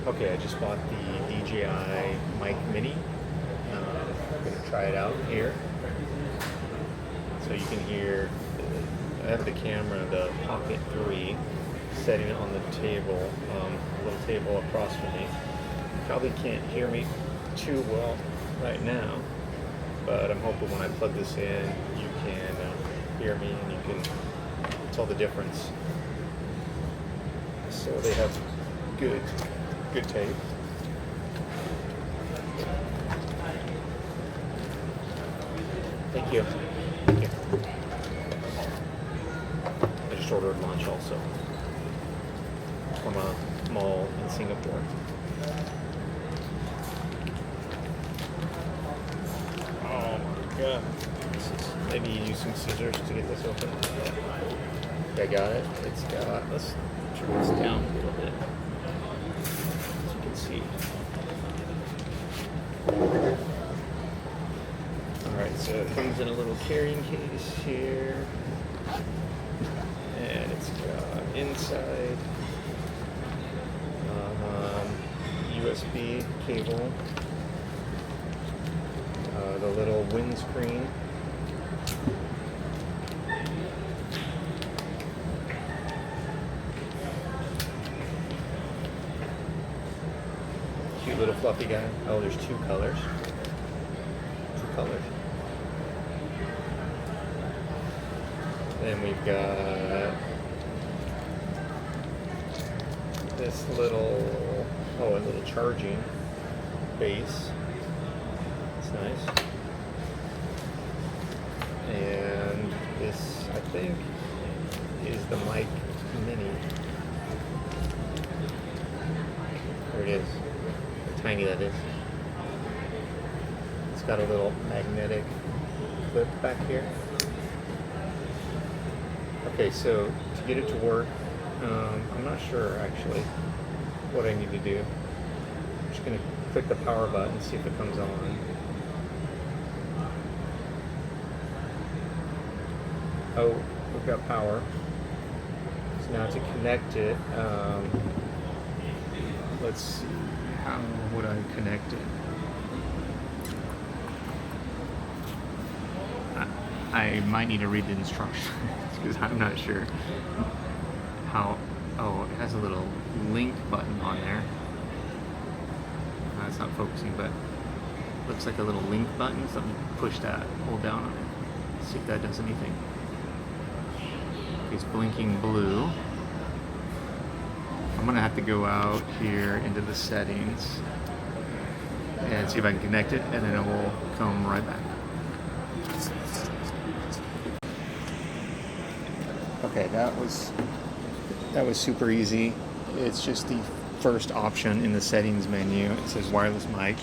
Okay, I just bought the DJI Mic Mini. I'm going to try it out here. So you can hear, I have the camera, the Pocket 3, setting it on the table, a little table across from me. You probably can't hear me too well right now, but I'm hoping when I plug this in, you can hear me and you can tell the difference. So they have good tape. Thank you. Thank you. I just ordered lunch also from a mall in Singapore. Oh my god. Maybe use some scissors to get this open. Yeah, I got it. It's got, let's turn this down a little bit. As you can see. Alright, so it comes in a little carrying case here. And it's got inside USB cable, the little windscreen, cute little fluffy guy. Oh, there's two colors. Then we've got this little, a little charging base. It's nice. And this, I think, is the Mic Mini. There it is. How tiny that is. It's got a little magnetic clip back here. Okay, so to get it to work, I'm not sure actually what I need to do. I'm just going to click the power button, see if it comes on. Oh, we've got power. So now to connect it, let's see, how would I connect it? I might need to read the instructions because I'm not sure how. Oh, it has a little link button on there. It's not focusing, but looks like a little link button. So push that, hold down on it, see if that does anything. It's blinking blue. I'm gonna have to go out here into the settings and see if I can connect it, and then it will come right back. Okay, that was super easy. It's just the first option in the settings menu. It says wireless mic.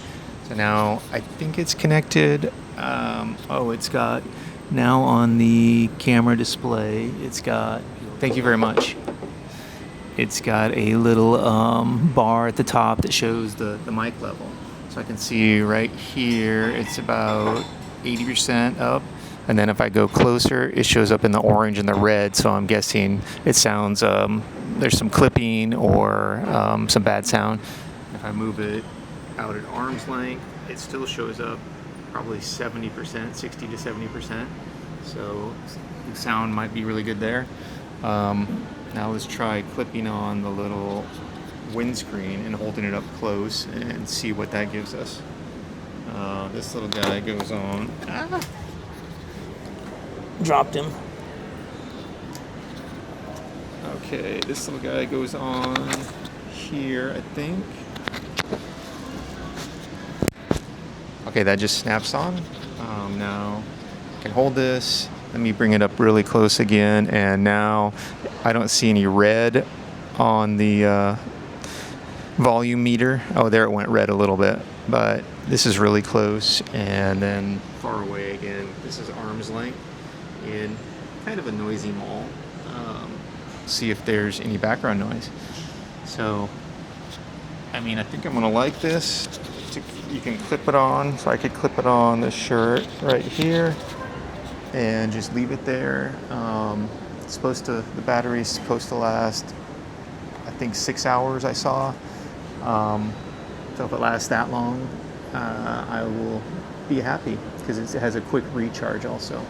So now I think it's connected. It's got now on the camera display. It's got. Thank you very much. It's got a little bar at the top that shows the mic level. So I can see right here. It's about 80% up. And then if I go closer, it shows up in the orange and the red. So I'm guessing it sounds, there's some clipping or some bad sound. If I move it out at arm's length, it still shows up probably 70%, 60 to 70%. So the sound might be really good there. Now let's try clipping on the little windscreen and holding it up close and see what that gives us. This little guy goes on. Dropped him. Okay, this little guy goes on here, I think. Okay, that just snaps on. Now I can hold this. Let me bring it up really close again, and now I don't see any red on the volume meter. Oh, there it went red a little bit, but this is really close, and then far away again. This is arm's length in kind of a noisy mall. See if there's any background noise. So, I mean, I think I'm gonna like this. You can clip it on, so I could clip it on the shirt right here and just leave it there. The battery's supposed to last, I think 6 hours I saw. So if it lasts that long, I will be happy because it has a quick recharge also.